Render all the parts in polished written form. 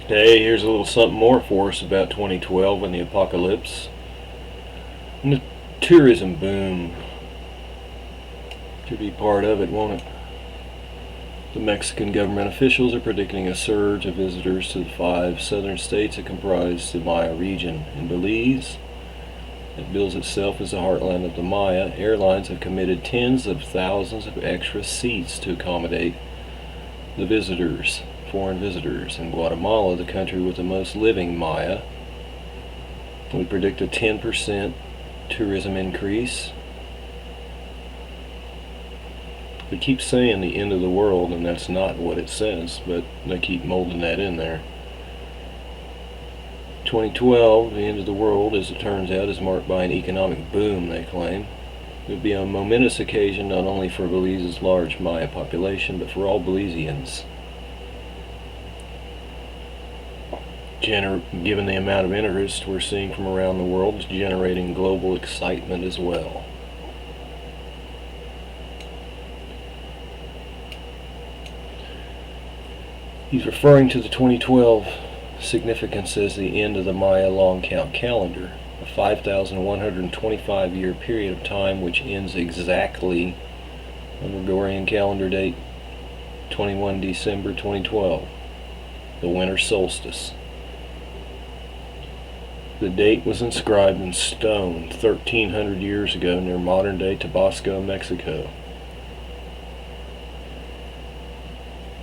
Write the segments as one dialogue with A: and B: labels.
A: Hey, here's a little something more for us about 2012 and the apocalypse. And the tourism boom. Should be part of it, won't it? The Mexican government officials are predicting a surge of visitors to the 5 southern states that comprise the Maya region. In Belize, that bills itself as the heartland of the Maya, airlines have committed tens of thousands of extra seats to accommodate the foreign visitors. In Guatemala, the country with the most living Maya, we predict a 10% tourism increase. They keep saying the end of the world, and that's not what it says, but they keep molding that in there. 2012, the end of the world, as it turns out, is marked by an economic boom, they claim. It would be a momentous occasion not only for Belize's large Maya population, but for all Belizeans. Given the amount of interest we're seeing from around the world, it's generating global excitement as well. He's referring to the 2012 significance as the end of the Maya long count calendar, a 5,125 year period of time which ends exactly on Gregorian calendar date 21 December 2012, the winter solstice. The date was inscribed in stone 1,300 years ago near modern-day Tabasco, Mexico.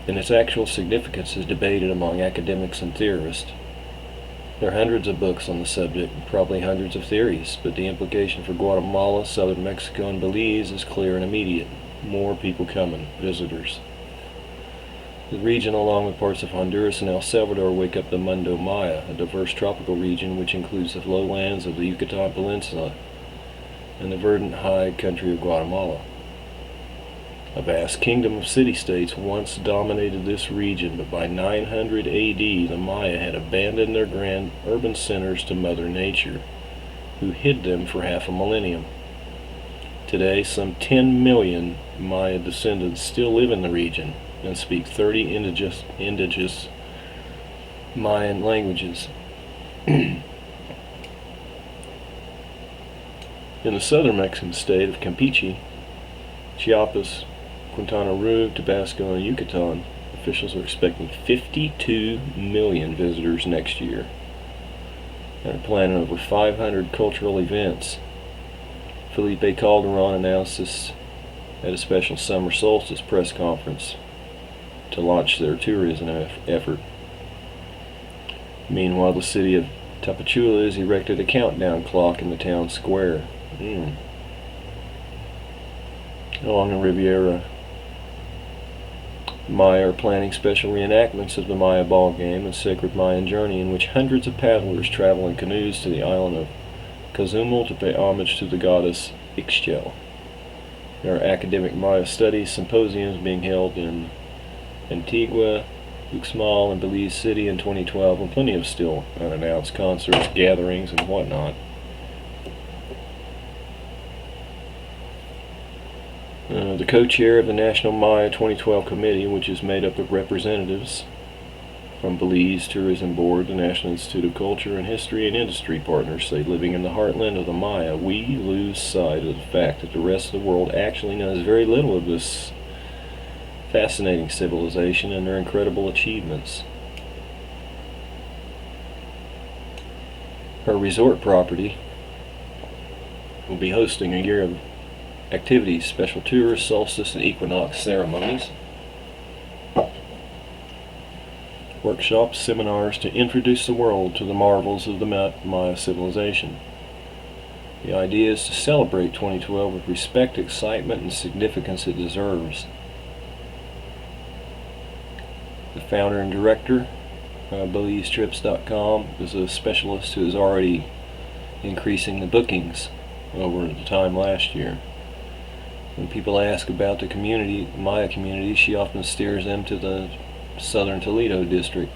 A: And its actual significance is debated among academics and theorists. There are hundreds of books on the subject, and probably hundreds of theories, but the implication for Guatemala, southern Mexico, and Belize is clear and immediate. More people coming, visitors. The region, along with parts of Honduras and El Salvador, wake up the Mundo Maya, a diverse tropical region which includes the lowlands of the Yucatan Peninsula and the verdant high country of Guatemala. A vast kingdom of city-states once dominated this region, but by 900 AD, the Maya had abandoned their grand urban centers to Mother Nature, who hid them for half a millennium. Today, some 10 million Maya descendants still live in the region and speak 30 indigenous Mayan languages. In the southern Mexican state of Campeche, Chiapas, Quintana Roo, Tabasco, and Yucatan, officials are expecting 52 million visitors next year and are planning over 500 cultural events. Felipe Calderon announced this at a special summer solstice press conference to launch their tourism effort. Meanwhile, the city of Tapachula has erected a countdown clock in the town square. Along the Riviera, Maya are planning special reenactments of the Maya ball game and sacred Mayan journey in which hundreds of paddlers travel in canoes to the island of Cozumel to pay homage to the goddess Ixchel. There are academic Maya studies symposiums being held in Antigua, Uxmal, and Belize City in 2012, and plenty of still unannounced concerts, gatherings, and whatnot. The co-chair of the National Maya 2012 Committee, which is made up of representatives from Belize Tourism Board, the National Institute of Culture and History, and industry partners, say living in the heartland of the Maya, we lose sight of the fact that the rest of the world actually knows very little of this fascinating civilization and their incredible achievements. Her resort property will be hosting a year of activities, special tours, solstice and equinox ceremonies, workshops, seminars to introduce the world to the marvels of the Maya civilization. The idea is to celebrate 2012 with respect, excitement, and significance it deserves. The founder and director of BelizeTrips.com is a specialist who is already increasing the bookings over the time last year. When people ask about the community, Maya community, she often steers them to the southern Toledo district.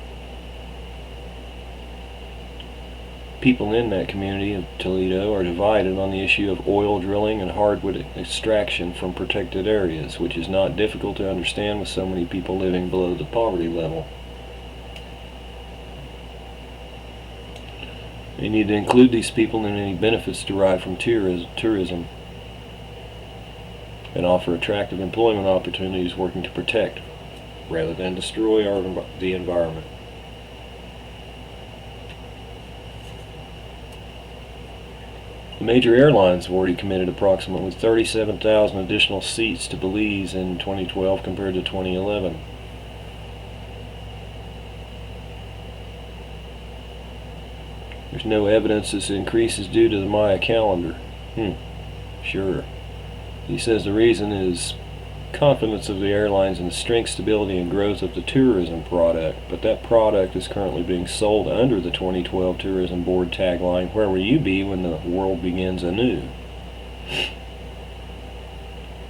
A: People in that community of Toledo are divided on the issue of oil drilling and hardwood extraction from protected areas, which is not difficult to understand with so many people living below the poverty level. They need to include these people in any benefits derived from tourism and offer attractive employment opportunities working to protect rather than destroy the environment. The major airlines have already committed approximately 37,000 additional seats to Belize in 2012 compared to 2011. There's no evidence this increase is due to the Maya calendar. Sure. He says the reason is confidence of the airlines in the strength, stability, and growth of the tourism product, but that product is currently being sold under the 2012 Tourism Board tagline, "Where will you be when the world begins anew?"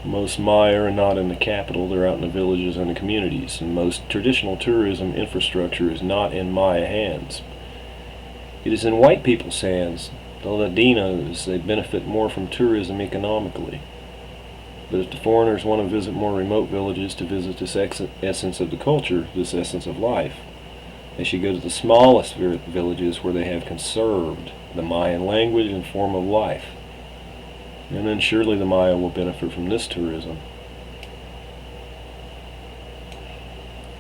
A: Most Maya are not in the capital, they're out in the villages and the communities, and most traditional tourism infrastructure is not in Maya hands. It is in white people's hands. The Latinos, they benefit more from tourism economically. But if the foreigners want to visit more remote villages to visit this essence of the culture, this essence of life, they should go to the smallest villages where they have conserved the Mayan language and form of life. And then surely the Maya will benefit from this tourism.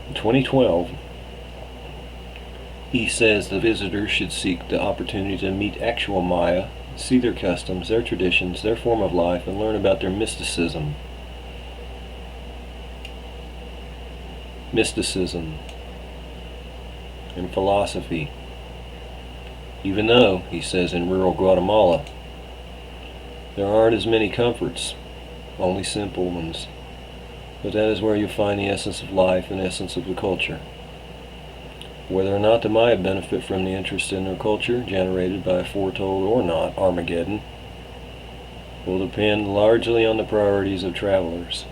A: In 2012, he says the visitors should seek the opportunity to meet actual Maya, see their customs, their traditions, their form of life, and learn about their mysticism. And philosophy. Even though, he says, in rural Guatemala, there aren't as many comforts, only simple ones, but that is where you find the essence of life and essence of the culture. Whether or not the Maya benefit from the interest in their culture, generated by a foretold or not Armageddon, will depend largely on the priorities of travelers.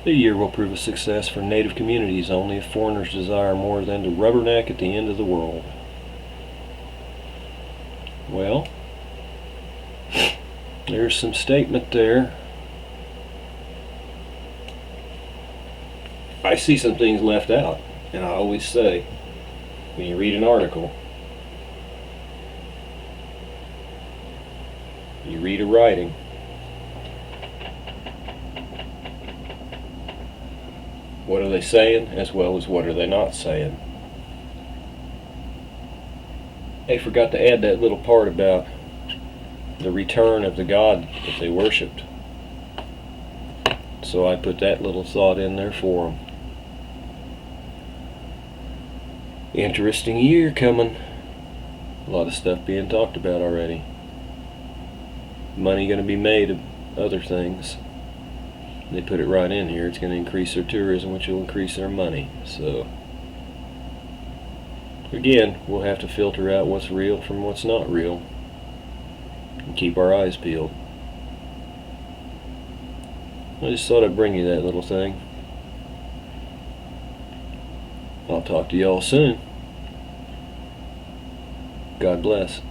A: The year will prove a success for native communities only if foreigners desire more than to rubberneck at the end of the world. Well, there's some statement there. I see some things left out, and I always say, when you read an article, you read a writing, what are they saying as well as what are they not saying? They forgot to add that little part about the return of the God that they worshipped. So I put that little thought in there for them. Interesting year coming. A lot of stuff being talked about already. Money going to be made of other things. They put it right in here. It's going to increase their tourism, which will increase their money. So, again, we'll have to filter out what's real from what's not real. And keep our eyes peeled. I just thought I'd bring you that little thing. I'll talk to y'all soon. God bless.